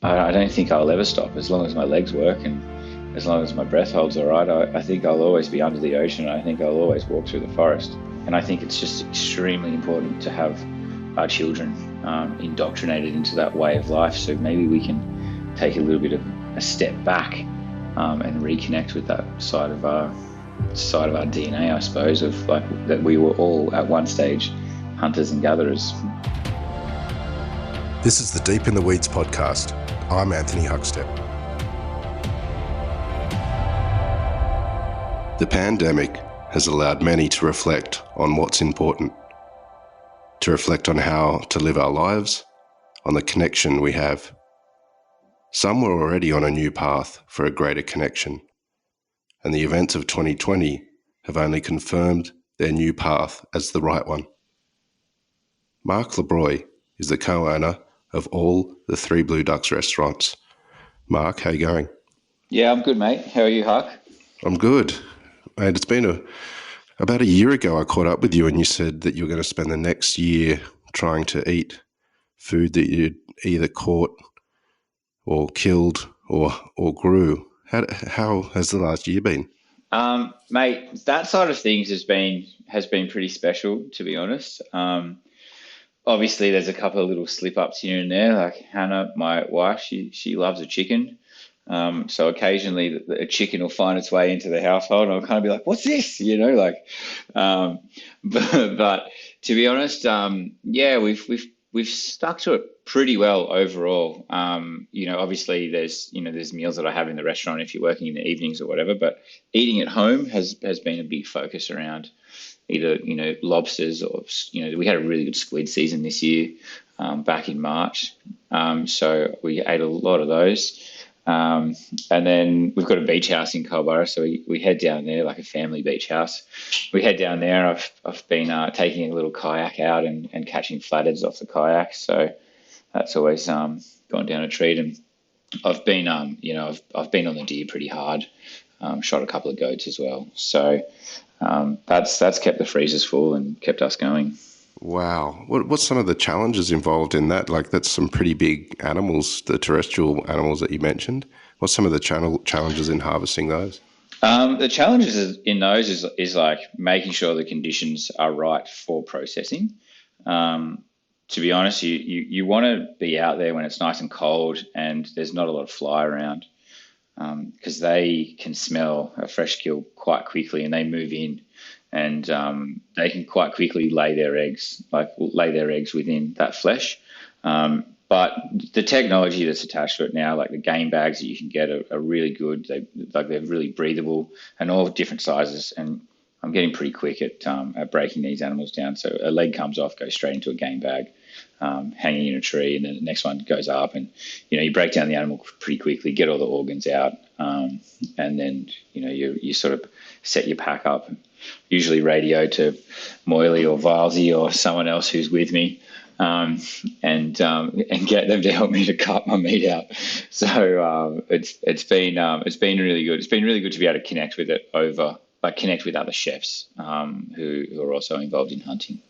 I don't think I'll ever stop as long as my legs work and as long as my breath holds all right. I think I'll always be under the ocean. I think I'll always walk through the forest. And I think it's just extremely important to have our children indoctrinated into that way of life. So maybe we can take a little bit of a step back and reconnect with that side of our DNA, I suppose, of like that we were all at one stage hunters and gatherers. This is the Deep in the Weeds podcast. I'm Anthony Huckstep. The pandemic has allowed many to reflect on what's important, to reflect on how to live our lives, on the connection we have. Some were already on a new path for a greater connection, and the events of 2020 have only confirmed their new path as the right one. Mark LaBrooy is the co-owner of all the Three Blue Ducks restaurants. Mark, how you going? Yeah, I'm good, mate. How are you, Huck? I'm good. And it's been about a year ago I caught up with you and you said that you were going to spend the next year trying to eat food that you'd either caught or killed or grew. How has the last year been? Mate, that side of things has been pretty special, to be honest. Obviously, there's a couple of little slip ups here and there. Like Hannah, my wife, she loves a chicken. So occasionally a chicken will find its way into the household, and I'll kind of be like, "What's this?" Um, but to be honest, yeah, we've stuck to it pretty well overall. Obviously there's meals that I have in the restaurant if you're working in the evenings or whatever, but eating at home has been a big focus around either lobsters or we had a really good squid season this year back in March, so we ate a lot of those. And then we've got a beach house in Culburra, so we head down there, like a family beach house. We head down there. I've been taking a little kayak out and catching flatheads off the kayak, so that's always gone down a treat. And I've been I've been on the deer pretty hard. Shot a couple of goats as well, so that's kept the freezers full and kept us going. Wow. What's some of the challenges involved in that? Like that's some pretty big animals, the terrestrial animals that you mentioned. What's some of the challenges in harvesting those? The challenges in those is like making sure the conditions are right for processing. To be honest, you want to be out there when it's nice and cold and there's not a lot of fly around, because they can smell a fresh kill quite quickly and they move in, and they can quite quickly lay their eggs within that flesh. But the technology that's attached to it now, like the game bags that you can get, are really good. They're really breathable and all different sizes. And I'm getting pretty quick at breaking these animals down. So a leg comes off, goes straight into a game bag, hanging in a tree, and then the next one goes up. And you break down the animal pretty quickly, get all the organs out, and then you sort of set your pack up. Usually radio to Moily or Vilesy or someone else who's with me. And get them to help me to cut my meat out. So it's been really good. It's been really good to be able to connect with it connect with other chefs who are also involved in hunting.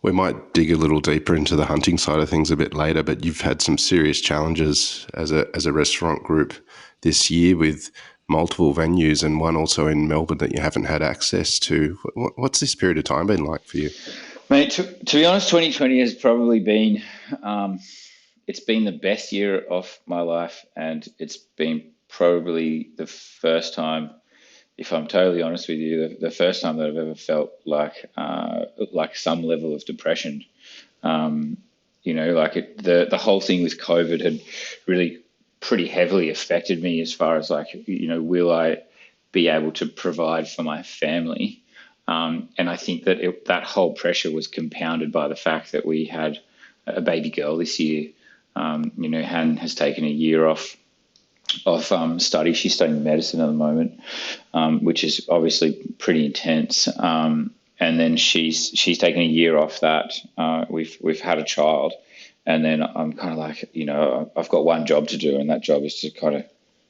We might dig a little deeper into the hunting side of things a bit later, but you've had some serious challenges as a restaurant group this year with multiple venues and one also in Melbourne that you haven't had access to. What's this period of time been like for you? Mate, to be honest, 2020 has probably been, it's been the best year of my life, and it's been probably the first time, if I'm totally honest with you, the first time that I've ever felt like some level of depression. The whole thing with COVID had really pretty heavily affected me as far as will I be able to provide for my family? And I think that that whole pressure was compounded by the fact that we had a baby girl this year. Han has taken a year off study. She's studying medicine at the moment, which is obviously pretty intense. And then she's taken a year off that. We've had a child, and then I'm kind of like, I've got one job to do, and that job is to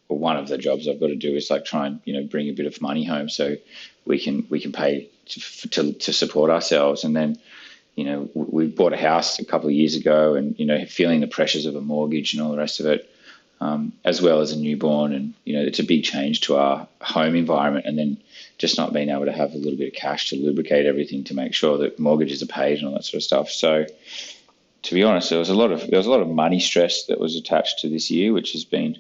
one of the jobs I've got to do is try and bring a bit of money home so we can pay to support ourselves. And then we bought a house a couple of years ago, and feeling the pressures of a mortgage and all the rest of it, as well as a newborn, and it's a big change to our home environment, and then just not being able to have a little bit of cash to lubricate everything to make sure that mortgages are paid and all that sort of stuff. So, to be honest, there was a lot of money stress that was attached to this year, which has been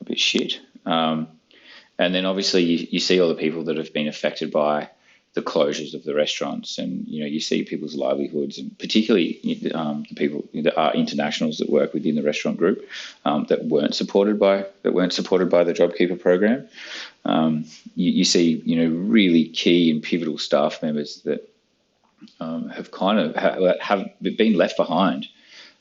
a bit shit. And then obviously you see all the people that have been affected by the closures of the restaurants, and you see people's livelihoods, and particularly the people that are internationals that work within the restaurant group, that weren't supported by the JobKeeper program. You see really key and pivotal staff members that have kind of have been left behind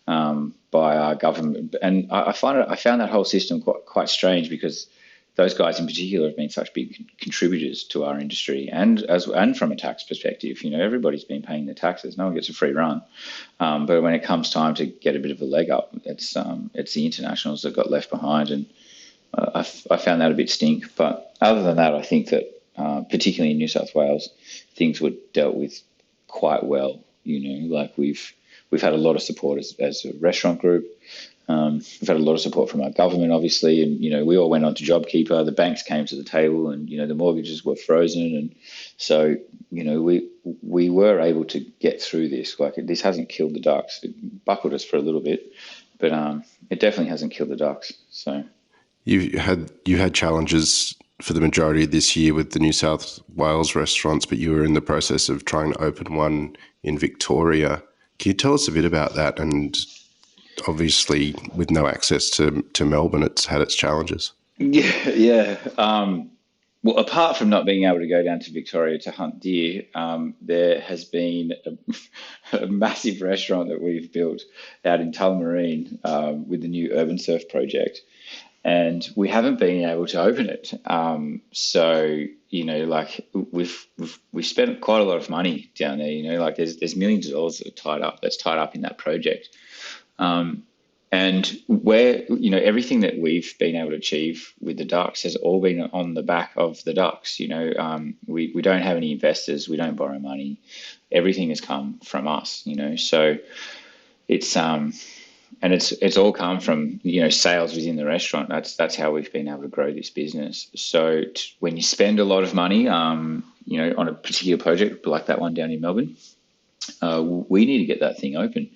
by our government, and I found that whole system quite strange, because those guys in particular have been such big contributors to our industry, and from a tax perspective, everybody's been paying their taxes. No one gets a free run. But when it comes time to get a bit of a leg up, it's the internationals that got left behind, and I found that a bit stink. But other than that, I think that particularly in New South Wales, things were dealt with quite well. Like we've had a lot of support as a restaurant group. We've had a lot of support from our government, obviously, and we all went on to JobKeeper. The banks came to the table, and the mortgages were frozen, and so we were able to get through this. Like, this hasn't killed the ducks. It buckled us for a little bit, but it definitely hasn't killed the ducks. So you had challenges for the majority of this year with the New South Wales restaurants, but you were in the process of trying to open one in Victoria. Can you tell us a bit about that? And obviously, with no access to Melbourne, it's had its challenges. Yeah. Well, apart from not being able to go down to Victoria to hunt deer, there has been a massive restaurant that we've built out in Tullamarine with the new Urban Surf project, and we haven't been able to open it. So we've spent quite a lot of money down there. Like there's millions of dollars that are tied up in that project. And where, everything that we've been able to achieve with the ducks has all been on the back of the ducks. We don't have any investors. We don't borrow money. Everything has come from us, so it's, and it's all come from, sales within the restaurant. That's how we've been able to grow this business. So when you spend a lot of money, on a particular project like that one down in Melbourne, we need to get that thing open.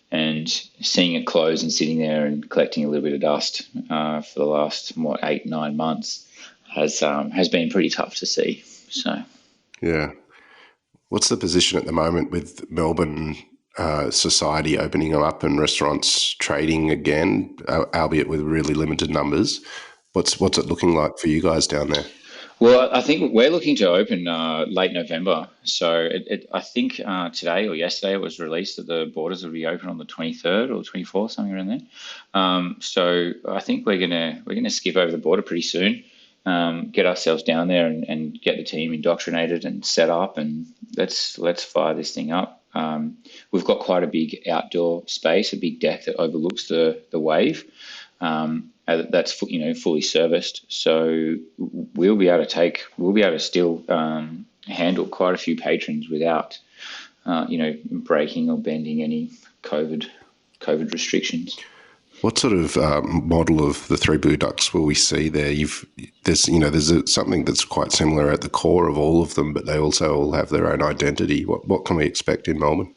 And seeing it close and sitting there and collecting a little bit of dust for the last 8-9 months has been pretty tough to see. So, yeah, what's the position at the moment with Melbourne society opening up and restaurants trading again, albeit with really limited numbers? What's it looking like for you guys down there? Well, I think we're looking to open late November. So I think today or yesterday it was released that the borders will be open on the 23rd or 24th, something around there. So I think we're gonna skip over the border pretty soon, get ourselves down there and get the team indoctrinated and set up, and let's fire this thing up. We've got quite a big outdoor space, a big deck that overlooks the wave. That's fully serviced, so we'll be able to still handle quite a few patrons without breaking or bending any COVID restrictions. What sort of model of the Three Blue Ducks will we see there? There's something that's quite similar at the core of all of them, but they also all have their own identity. What can we expect in Melbourne?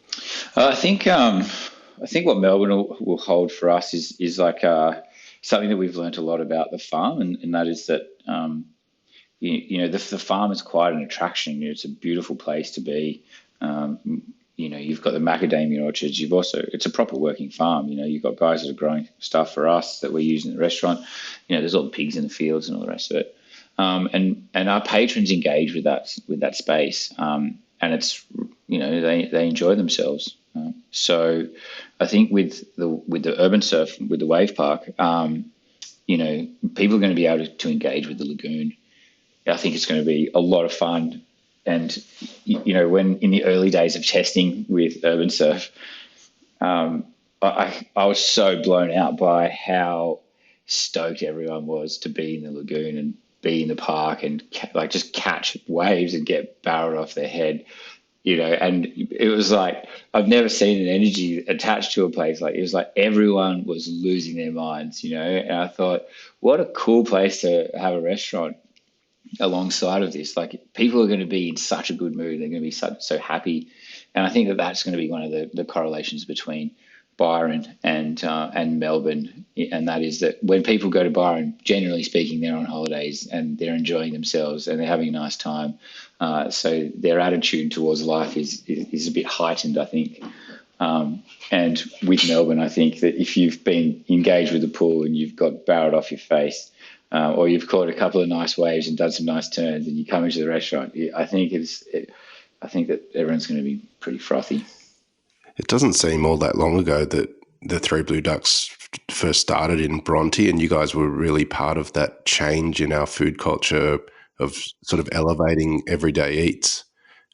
I think what Melbourne will hold for us is like something that we've learnt a lot about the farm, and that is that the farm is quite an attraction. It's a beautiful place to be. You've got the macadamia orchards. It's a proper working farm. You've got guys that are growing stuff for us that we use in the restaurant. There's all the pigs in the fields and all the rest of it. And our patrons engage with that space, and it's they enjoy themselves. So I think with the urban surf, with the wave park, people are going to be able to engage with the lagoon. I think it's going to be a lot of fun. And, when in the early days of testing with urban surf, I was so blown out by how stoked everyone was to be in the lagoon and be in the park and just catch waves and get barreled off their head. and it was like I've never seen an energy attached to a place like it was like everyone was losing their minds, and I thought, what a cool place to have a restaurant alongside of this. Like people are going to be in such a good mood, they're going to be so happy, and I think that that's going to be one of the correlations between Byron and Melbourne, and that is that when people go to Byron, generally speaking, they're on holidays and they're enjoying themselves and they're having a nice time. So their attitude towards life is a bit heightened, I think. And with Melbourne, I think that if you've been engaged with the pool and you've got barreled off your face, or you've caught a couple of nice waves and done some nice turns, and you come into the restaurant, I think I think that everyone's going to be pretty frothy. It doesn't seem all that long ago that the Three Blue Ducks first started in Bronte, and you guys were really part of that change in our food culture of sort of elevating everyday eats.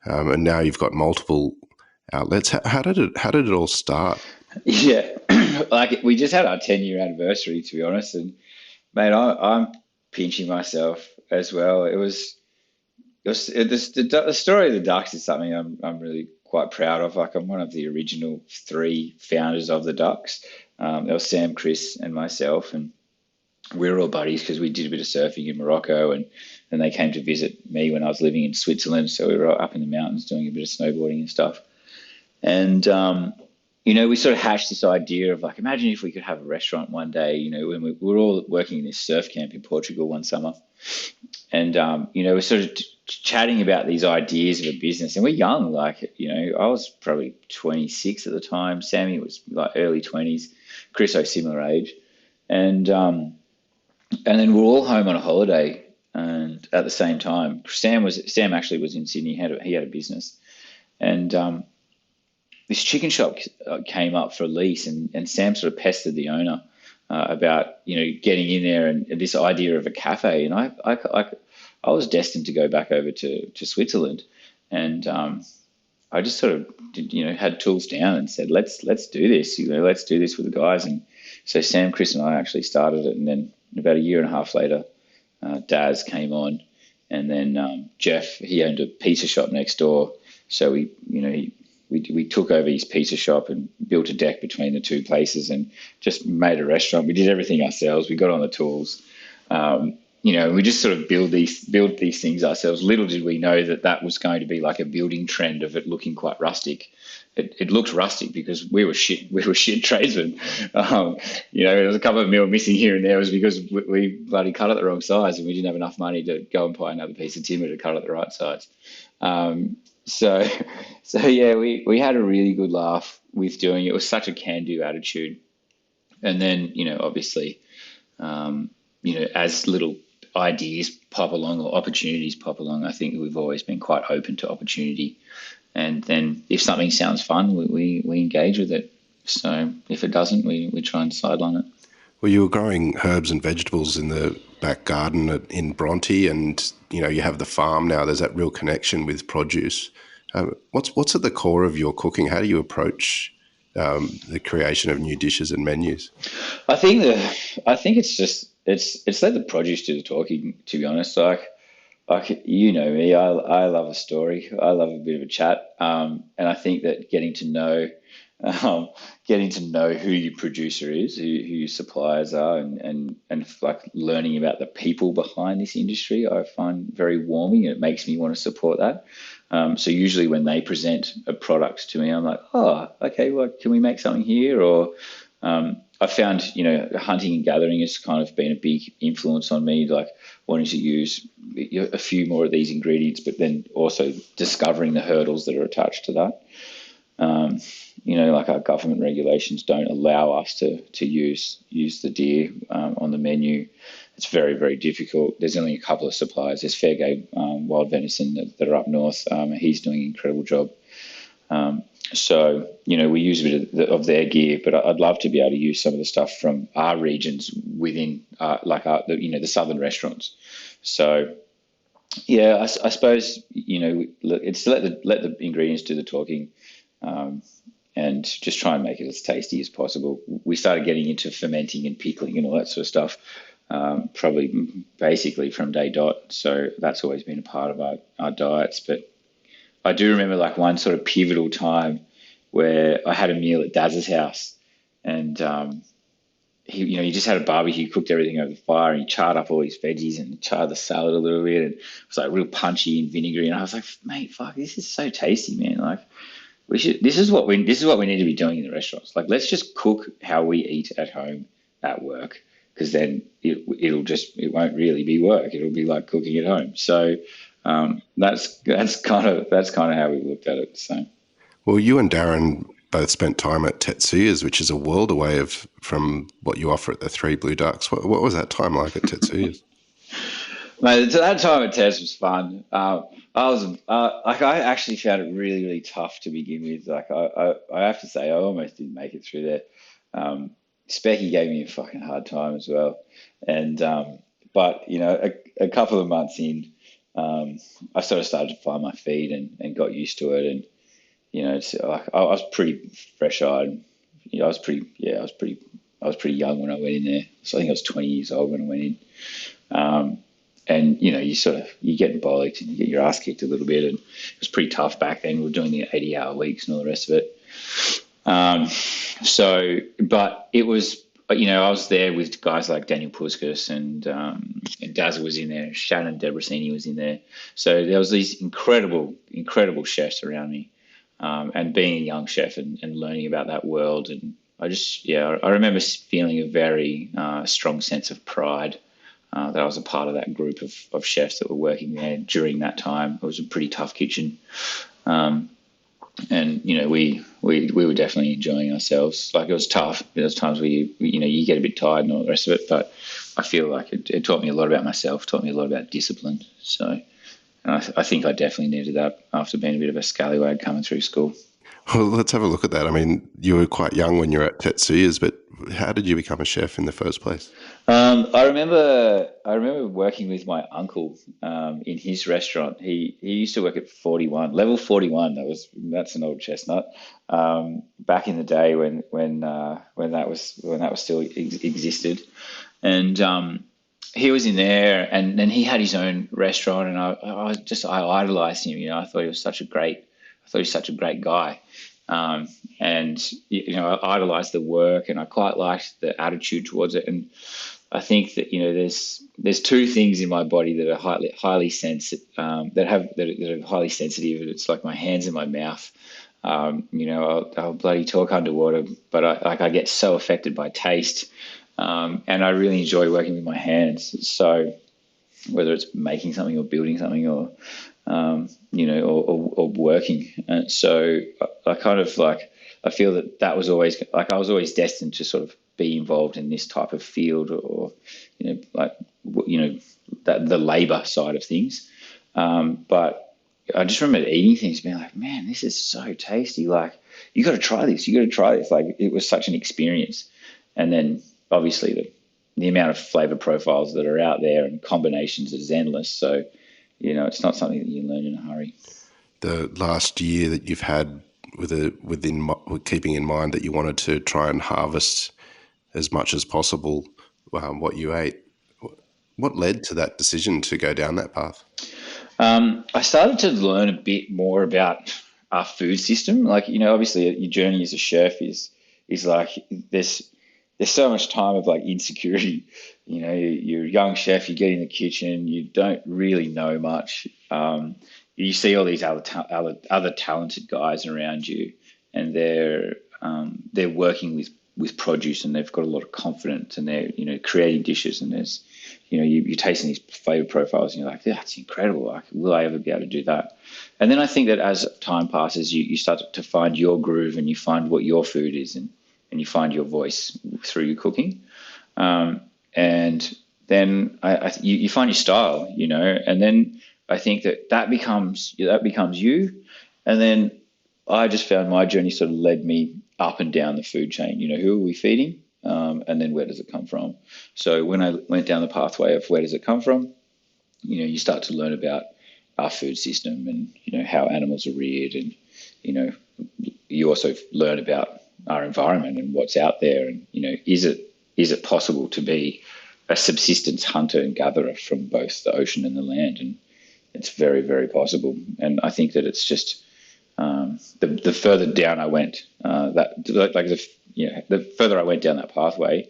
And now you've got multiple outlets. How did it all start? Yeah, like we just had our 10-year anniversary, to be honest, and mate, I'm pinching myself as well. The story of the Ducks is something I'm really quite proud of. Like I'm one of the original three founders of the Ducks. There was Sam, Chris, and myself, and we were all buddies because we did a bit of surfing in Morocco, and then they came to visit me when I was living in Switzerland. So we were up in the mountains doing a bit of snowboarding and stuff. And we sort of hashed this idea of like, imagine if we could have a restaurant one day. When we were all working in this surf camp in Portugal one summer, and we're sort of chatting about these ideas of a business, and we're young. Like, I was probably 26 at the time. Sammy was like early 20s. Chris, similar age, and then we're all home on a holiday, and at the same time, Sam actually was in Sydney. He had a business, and this chicken shop came up for a lease, and Sam sort of pestered the owner about getting in there and this idea of a cafe. And I was destined to go back over to Switzerland, and I just sort of had tools down and said, let's do this. Let's do this with the guys. And so Sam, Chris, and I actually started it, and then about a year and a half later, Daz came on, and then Jeff, he owned a pizza shop next door, so we took over his pizza shop and built a deck between the two places and just made a restaurant. We did everything ourselves. We got on the tools. We just sort of build these things ourselves. Little did we know that was going to be like a building trend of it looking quite rustic. It looked rustic because we were shit tradesmen. There was a couple of mil missing here and there was because we bloody cut it the wrong size, and we didn't have enough money to go and buy another piece of timber to cut it the right size. So yeah, we had a really good laugh with doing it. It was such a can-do attitude. And then, obviously, as little ideas pop along or opportunities pop along, I think we've always been quite open to opportunity. And then if something sounds fun, we engage with it. So if it doesn't, we try and sideline it. Well, you were growing herbs and vegetables in the back garden in Bronte, and you have the farm now. There's that real connection with produce. What's at the core of your cooking? How do you approach the creation of new dishes and menus? I think it's just it's let the produce do the talking. To be honest, like me, I love a story. I love a bit of a chat, and I think that getting to know who your producer is, who your suppliers are, and like learning about the people behind this industry, I find very warming, and it makes me want to support that. So usually when they present a product to me, I'm like, oh, okay, well, can we make something here? Or I found, hunting and gathering has kind of been a big influence on me, like wanting to use a few more of these ingredients, but then also discovering the hurdles that are attached to that. Like our government regulations don't allow us to use the deer on the menu. It's very, very difficult. There's only a couple of suppliers. There's Fair Game Wild Venison that are up north. He's doing an incredible job. So we use a bit of their gear, but I'd love to be able to use some of the stuff from our regions within, the southern restaurants. So, yeah, I suppose it's let the ingredients do the talking. And just try and make it as tasty as possible. We started getting into fermenting and pickling and all that sort of stuff, probably basically from day dot. So that's always been a part of our diets. But I do remember like one sort of pivotal time where I had a meal at Daz's house, and he just had a barbecue, cooked everything over the fire, and he charred up all his veggies and charred the salad a little bit, and it was like real punchy and vinegary. And I was like, mate, fuck, this is so tasty, man. Like we should. This is what we need to be doing in the restaurants. Like let's just cook how we eat at home at work, because then it won't really be work. It'll be like cooking at home. So that's kind of how we looked at it. So. Well, you and Darren both spent time at Tetsuya's, which is a world away from what you offer at the Three Blue Ducks. What was that time like at Tetsuya's? Mate, so that time at Tess was fun. I actually found it really, really tough to begin with. Like I have to say, I almost didn't make it through there. Specky gave me a fucking hard time as well, and but a couple of months in, I sort of started to find my feet and got used to it, and it's like I was pretty fresh-eyed. I was pretty young when I went in there. So I think I was 20 years old when I went in. And you get bollocked and you get your ass kicked a little bit, and it was pretty tough back then. We were doing the 80-hour weeks and all the rest of it. But it was, I was there with guys like Daniel Puskas and Dazza was in there. Shannon Debrasini was in there. So there was these incredible chefs around me. And being a young chef and learning about that world. And I remember feeling a very strong sense of pride that I was a part of that group of chefs that were working there during that time. It was a pretty tough kitchen. And we were definitely enjoying ourselves. Like it was tough. There was times where you get a bit tired and all the rest of it, but I feel like it taught me a lot about myself, taught me a lot about discipline. So, and I think I definitely needed that after being a bit of a scallywag coming through school. Well, let's have a look at that. I mean, you were quite young when you were at Tetsuya's, but how did you become a chef in the first place? I remember working with my uncle in his restaurant. He used to work at 41, level 41. That's an old chestnut. Back in the day when that was still existed, and he was in there, and then he had his own restaurant, and I idolized him. I thought he was such a great guy. And I idolized the work, and I quite liked the attitude towards it. And I think that there's two things in my body that are highly sensitive, that are highly sensitive. It's like my hands and my mouth. I'll bloody talk underwater, but I get so affected by taste, and I really enjoy working with my hands. So whether it's making something or building something or working. And so I kind of I feel that was always I was always destined to sort of be involved in this type of field or that the labor side of things. But I just remember eating things, being like, man, this is so tasty. Like, you got to try this. Like, it was such an experience. And then obviously the amount of flavor profiles that are out there and combinations is endless. So, it's not something that you learn in a hurry. The last year that you've had with keeping in mind that you wanted to try and harvest as much as possible what you ate, what led to that decision to go down that path? I started to learn a bit more about our food system. Like, obviously your journey as a chef is like there's so much time of like insecurity. You're a young chef, you get in the kitchen, you don't really know much. You see all these other talented guys around you, and they're working with produce, and they've got a lot of confidence, and they're creating dishes, and there's you're tasting these flavor profiles, and you're like, that's incredible. Like, will I ever be able to do that? And then I think that as time passes, you start to find your groove, and you find what your food is, and you find your voice through your cooking. And then you find your style, and then I think that becomes you. And then I just found my journey sort of led me up and down the food chain. Who are we feeding? And then where does it come from? So when I went down the pathway of where does it come from, you start to learn about our food system and, how animals are reared. And, you also learn about our environment and what's out there. And, is it possible to be a subsistence hunter and gatherer from both the ocean and the land? And it's very, very possible. And I think that it's just the further down I went, the further I went down that pathway,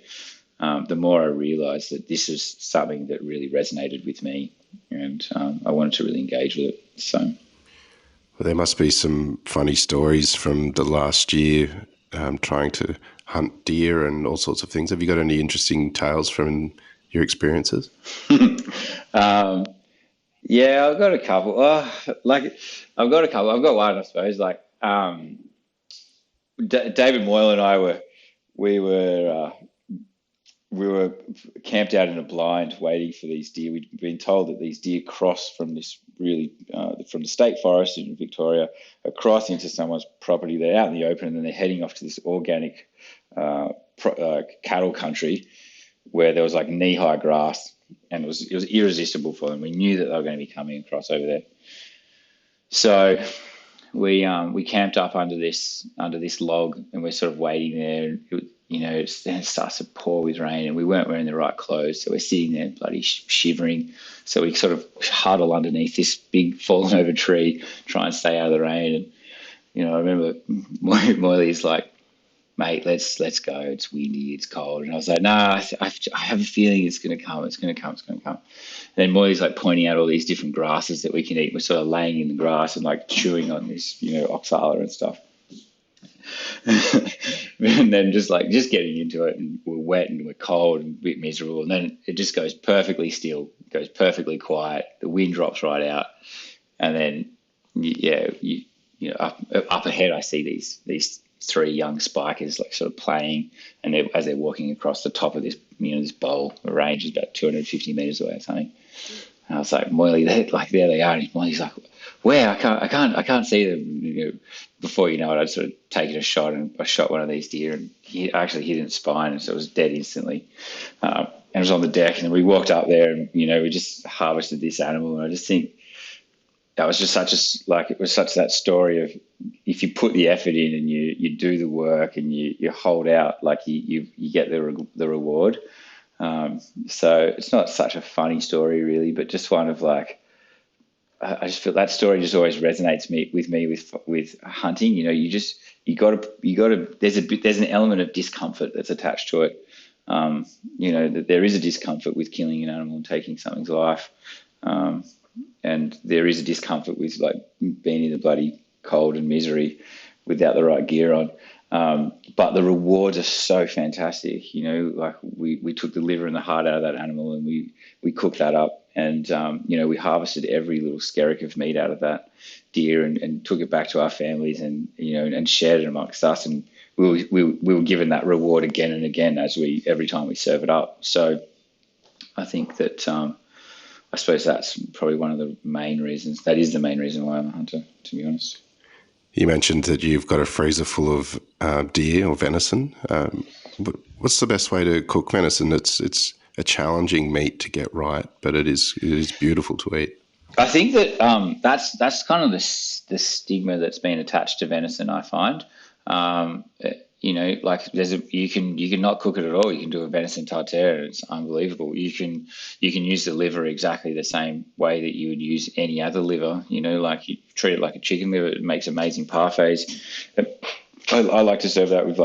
the more I realised that this is something that really resonated with me, and I wanted to really engage with it. So, well, there must be some funny stories from the last year trying to hunt deer and all sorts of things. Have you got any interesting tales from your experiences? Yeah, I've got a couple. I've got a couple. I've got one, I suppose. David Moyle and I we were we were camped out in a blind waiting for these deer. We'd been told that these deer cross from this from the state forest in Victoria across into someone's property. They're out in the open, and then they're heading off to this organic cattle country where there was like knee-high grass, and it was irresistible for them. We knew that they were going to be coming across over there. So we camped up under this log, and we're sort of waiting there. Then it starts to pour with rain, and we weren't wearing the right clothes, so we're sitting there bloody shivering. So we sort of huddle underneath this big fallen over tree, try and stay out of the rain. And I remember Moyley's like, "Mate, let's go. It's windy, it's cold." And I was like, "Nah, I have a feeling it's going to come. It's going to come. It's going to come." And then Moyley's like pointing out all these different grasses that we can eat. We're sort of laying in the grass and like chewing on this, oxala and stuff. And then just getting into it, and we're wet and we're cold and a bit miserable. And then it just goes perfectly still, goes perfectly quiet. The wind drops right out, and then up ahead I see these three young spikers like sort of playing, and as they're walking across the top of this this bowl. The range is about 250 meters away or something. And I was like, "Moyley, there they are." And Moyley's like, "Where? I can't see them." Before you know it, I'd sort of taken a shot, and I shot one of these deer, and he actually hit it in the spine, and so it was dead instantly. And it was on the deck, and then we walked up there, and we just harvested this animal. And I just think that was just such that story of, if you put the effort in and you do the work and you hold out, like you get the reward. So it's not such a funny story really, but just one of like, I just feel that story just always resonates with me with hunting. You got to there's an element of discomfort that's attached to it. That there is a discomfort with killing an animal and taking something's life. And there is a discomfort with like being in the bloody cold and misery without the right gear on. But the rewards are so fantastic. Like we took the liver and the heart out of that animal, and we cooked that up, and we harvested every little skerrick of meat out of that deer and took it back to our families, and and shared it amongst us, and we were given that reward again and again every time we serve it up. So I think that I suppose that's probably one of the main reasons. That is the main reason why I'm a hunter, to be honest. You mentioned that you've got a freezer full of deer or venison. What's the best way to cook venison? It's a challenging meat to get right, but it is beautiful to eat. I think that that's kind of the stigma that's been attached to venison, I find. Like you can not cook it at all. You can do a venison tartare, and it's unbelievable. You can use the liver exactly the same way that you would use any other liver. Like you treat it like a chicken liver. It makes amazing parfaits. I like to serve that with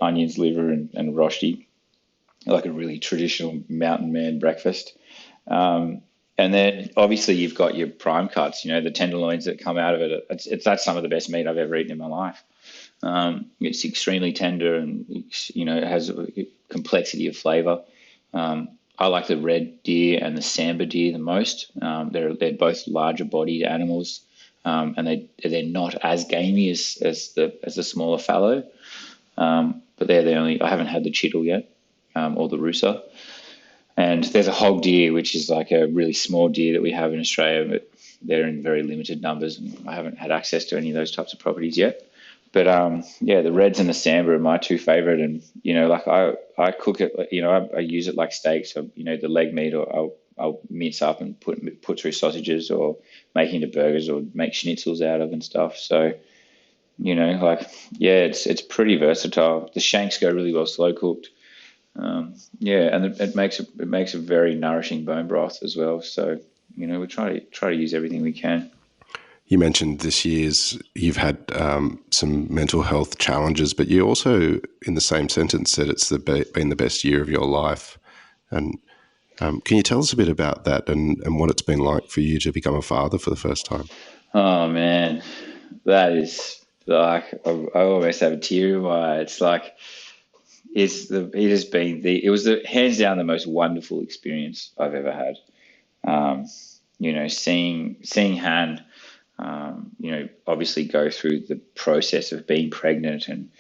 onions, liver, and rosti, like a really traditional mountain man breakfast. And then obviously you've got your prime cuts, the tenderloins that come out of it. That's some of the best meat I've ever eaten in my life. It's extremely tender, and it has a complexity of flavour. I like the red deer and the sambar deer the most. They're both larger bodied animals, and they're not as gamey as the smaller fallow. But they're the only. I haven't had the chital yet, or the rusa. And there's a hog deer, which is like a really small deer that we have in Australia, but they're in very limited numbers, and I haven't had access to any of those types of properties yet. But the reds and the sambar are my two favorite, and I cook it. I use it like steak. So the leg meat, or I'll mince up and put through sausages, or make into burgers, or make schnitzels out of and stuff. So it's pretty versatile. The shanks go really well slow cooked. And it makes a very nourishing bone broth as well. So we try to use everything we can. You mentioned this year's you've had some mental health challenges, but you also, in the same sentence, said it's been the best year of your life. And can you tell us a bit about that and what it's been like for you to become a father for the first time? Oh man, that is like I almost have a tear in my eye. It's like it was the hands down the most wonderful experience I've ever had. Seeing Han, obviously go through the process of being pregnant, and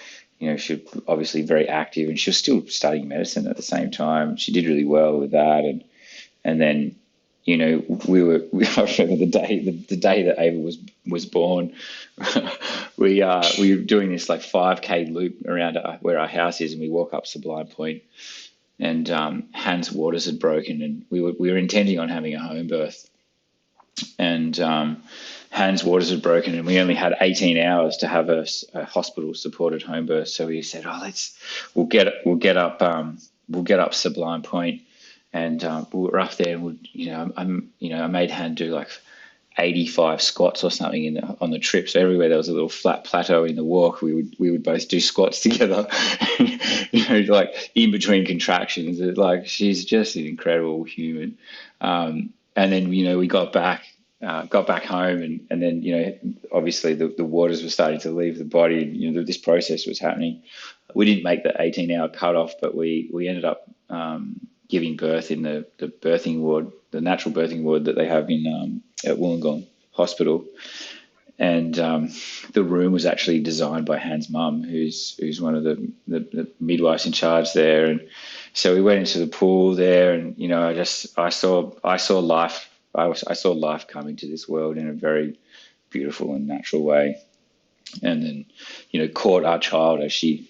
she's obviously very active, and she was still studying medicine at the same time. She did really well with that, and then I remember the day that Ava was born. we were doing this like 5K loop around where our house is, and we walk up Sublime Point, and Han's waters had broken, and we were intending on having a home birth, and Han's waters had broken, and we only had 18 hours to have a hospital supported home birth. So we said, we'll get up Sublime Point. And we were up there, and I made Han do like 85 squats or something on the trip. So everywhere there was a little flat plateau in the walk, we would both do squats together, like in between contractions. Like, she's just an incredible human. And then we got back home, and then obviously the waters were starting to leave the body, and this process was happening. We didn't make the 18-hour cutoff, but we ended up giving birth in the birthing ward, the natural birthing ward that they have in at Wollongong Hospital. And the room was actually designed by Han's mum, who's one of the midwives in charge there. And so we went into the pool there, and I saw life. I saw life coming to this world in a very beautiful and natural way. And then caught our child as she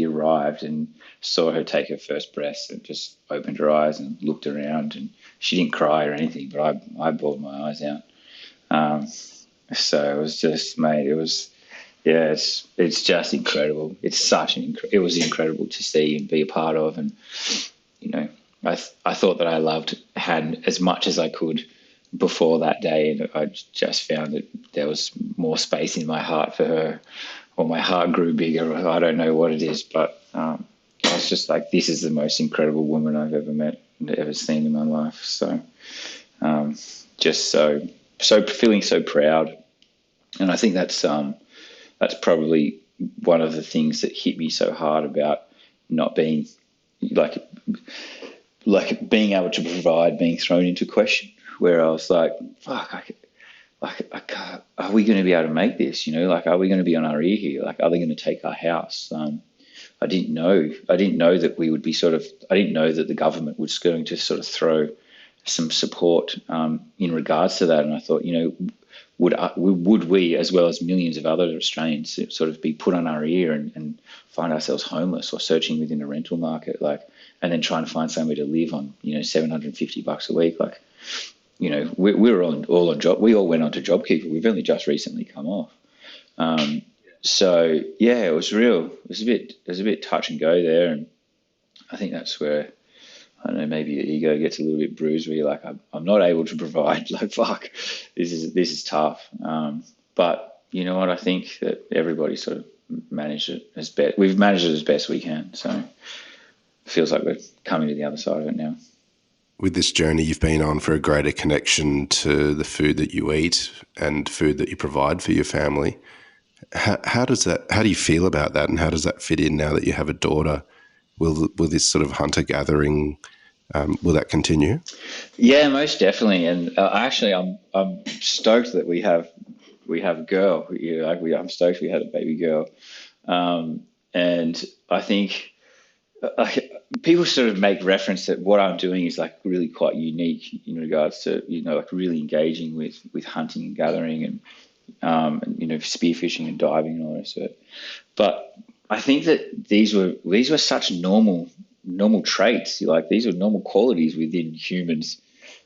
arrived, and saw her take her first breath, and just opened her eyes and looked around, and she didn't cry or anything, but I bawled my eyes out. So it was just, mate, it's just incredible. It was incredible to see and be a part of. And, I thought that I loved Han as much as I could before that day. And I just found that there was more space in my heart for her, or my heart grew bigger. I don't know what it is, but I was just like, this is the most incredible woman I've ever met and ever seen in my life. So just so feeling so proud. And I think that's probably one of the things that hit me so hard about not being like being able to provide being thrown into question, where I was like, fuck, I can't, are we going to be able to make this? Are we going to be on our ear here? Like, are they going to take our house? I didn't know that we would be I didn't know that the government was going to sort of throw some support in regards to that. And I thought, would we, as well as millions of other Australians, sort of be put on our ear and find ourselves homeless or searching within a rental market, and then trying to find somewhere to live on, $750 a week? We were all on job. We all went on to JobKeeper. We've only just recently come off. So yeah, it was real. It was a bit touch and go there, and I think that's where, I don't know, maybe your ego gets a little bit bruised, where you're like, I'm not able to provide. Like, fuck, this is tough. But you know what? I think that everybody sort of managed it as best. We've managed it as best we can. So it feels like we're coming to the other side of it now. With this journey you've been on for a greater connection to the food that you eat and food that you provide for your family, how do you feel about that, and how does that fit in now that you have a daughter? Will this sort of hunter-gathering, will that continue? Yeah, most definitely. And actually, I'm stoked that we have a girl. I'm stoked we had a baby girl. And I think people sort of make reference that what I'm doing is like really quite unique in regards to, like really engaging with hunting and gathering, and spearfishing and diving and all the rest of it. But I think that these were such normal traits. Like, these were normal qualities within humans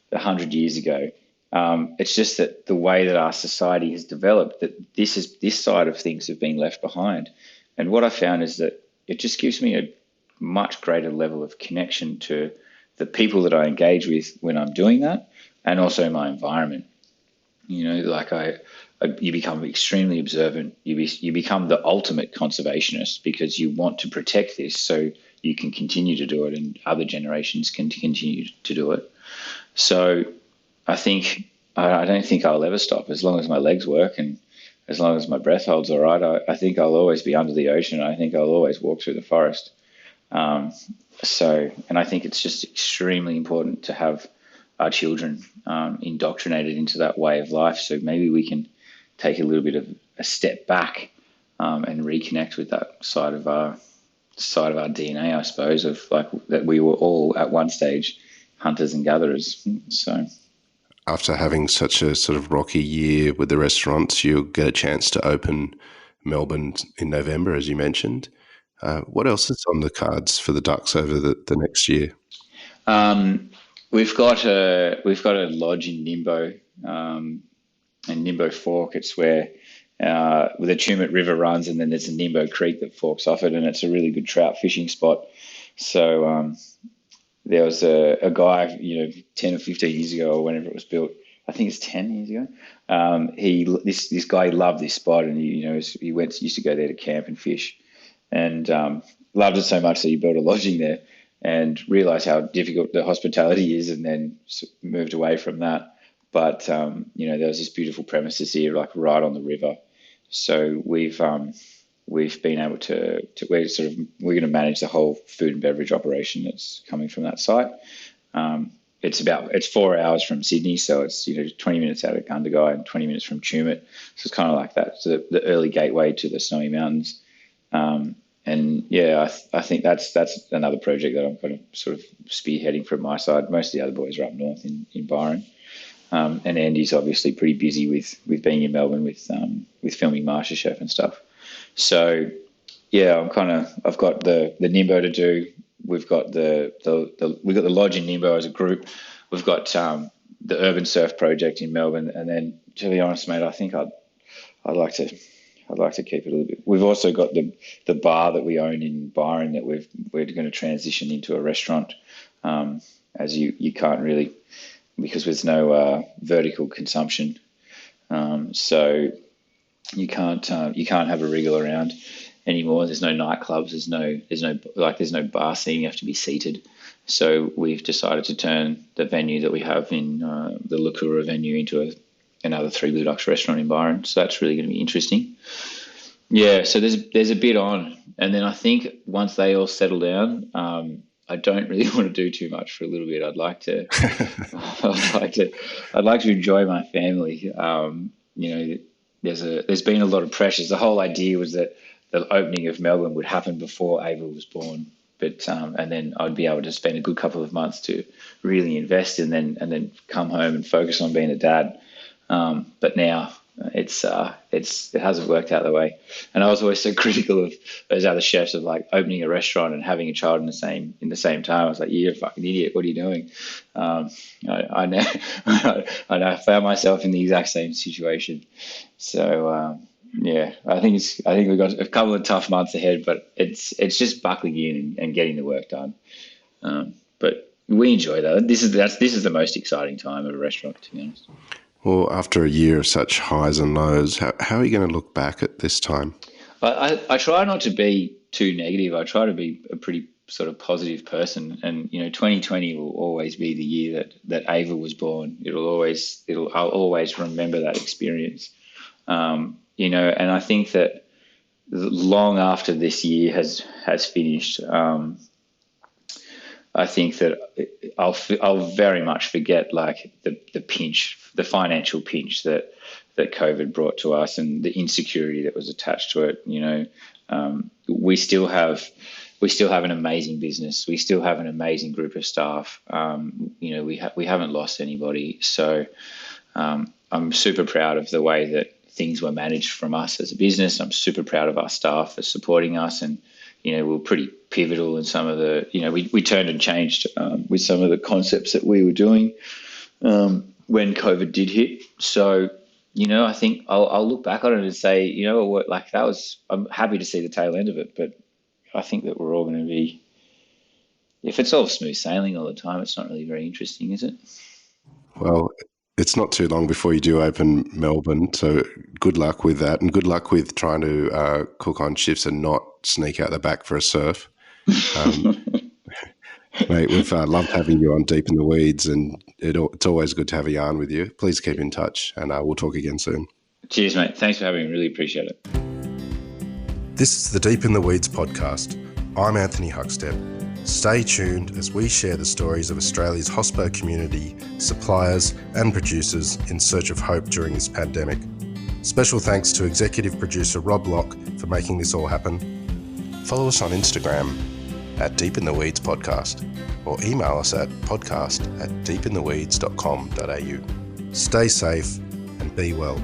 100 years ago. It's just that the way that our society has developed, that this side of things have been left behind. And what I found is that it just gives me a much greater level of connection to the people that I engage with when I'm doing that, and also my environment. Like you become extremely observant. You become the ultimate conservationist because you want to protect this so you can continue to do it and other generations can continue to do it. So I don't think I'll ever stop as long as my legs work and as long as my breath holds all right. I think I'll always be under the ocean. I think I'll always walk through the forest. And I think it's just extremely important to have our children indoctrinated into that way of life. So maybe we can take a little bit of a step back and reconnect with that side of our DNA, I suppose, of like that we were all at one stage hunters and gatherers. So after having such a sort of rocky year with the restaurants, you'll get a chance to open Melbourne in November, as you mentioned. What else is on the cards for the Ducks over the next year? We've got a lodge in Nimbo, in Nimbo Fork. It's where the Tumut River runs, and then there's a Nimbo Creek that forks off it, and it's a really good trout fishing spot. So there was a guy, 10 or 15 years ago, or whenever it was built. I think it's 10 years ago. This guy loved this spot, and he used to go there to camp and fish, and loved it so much that he built a lodging there, and realised how difficult the hospitality is, and then moved away from that. But there was this beautiful premises here, like right on the river. So we've been able to we're going to manage the whole food and beverage operation that's coming from that site. It's 4 hours from Sydney, so it's 20 minutes out of Gundagai and 20 minutes from Tumut. So it's kind of like that, so the early gateway to the Snowy Mountains. I think that's another project that I'm kind of sort of spearheading from my side. Most of the other boys are up north in Byron. And Andy's obviously pretty busy with being in Melbourne with filming MasterChef and stuff. So yeah, I've got the Nimbo to do. We've got the lodge in Nimbo as a group. We've got the Urban Surf project in Melbourne, and then to be honest, mate, I think I'd like to keep it a little bit. We've also got the bar that we own in Byron that we're going to transition into a restaurant, as you can't really, because there's no vertical consumption, so you can't have a wriggle around anymore. There's no nightclubs. There's no bar scene. You have to be seated. So we've decided to turn the venue that we have in the Lakura venue into another Three Blue Ducks restaurant in Byron. So that's really going to be interesting. Yeah. So there's a bit on, and then I think once they all settle down, I don't really want to do too much for a little bit. I'd like to enjoy my family. There's been a lot of pressures. The whole idea was that the opening of Melbourne would happen before Ava was born, but and then I'd be able to spend a good couple of months to really invest and then come home and focus on being a dad. But now it hasn't worked out that way. And I was always so critical of those other chefs of like opening a restaurant and having a child in the same time. I was like, you're a fucking idiot. What are you doing? I know I found myself in the exact same situation. So I think we've got a couple of tough months ahead, but it's just buckling in and getting the work done. But we enjoy that. This is the most exciting time of a restaurant, to be honest. Well, after a year of such highs and lows, how are you going to look back at this time? I try not to be too negative. I try to be a pretty sort of positive person, and 2020 will always be the year that Ava was born. I'll always remember that experience. And I think that long after this year has finished, I think that I'll very much forget like the pinch, the financial pinch that COVID brought to us, and the insecurity that was attached to it. We still have an amazing business. We still have an amazing group of staff. We haven't lost anybody. So I'm super proud of the way that things were managed from us as a business. I'm super proud of our staff for supporting us, and we were pretty pivotal in some of the, we turned and changed with some of the concepts that we were doing when COVID did hit. So, I think I'll look back on it and say, I'm happy to see the tail end of it, but I think that we're all going to be If it's all smooth sailing all the time, it's not really very interesting, is it? Well, it's not too long before you do open Melbourne, so good luck with that, and good luck with trying to cook on shifts and not sneak out the back for a surf. Mate, we've loved having you on Deep in the Weeds, and it's always good to have a yarn with you. Please keep in touch, and we'll talk again soon. Cheers, mate. Thanks for having me. Really appreciate it. This is the Deep in the Weeds podcast. I'm Anthony Huckstep. Stay tuned as we share the stories of Australia's hospo community, suppliers and producers in search of hope during this pandemic. Special thanks to executive producer Rob Locke for making this all happen. Follow us on Instagram at Deep in the Weeds Podcast, or email us at podcast@deepintheweeds.com.au. Stay safe and be well.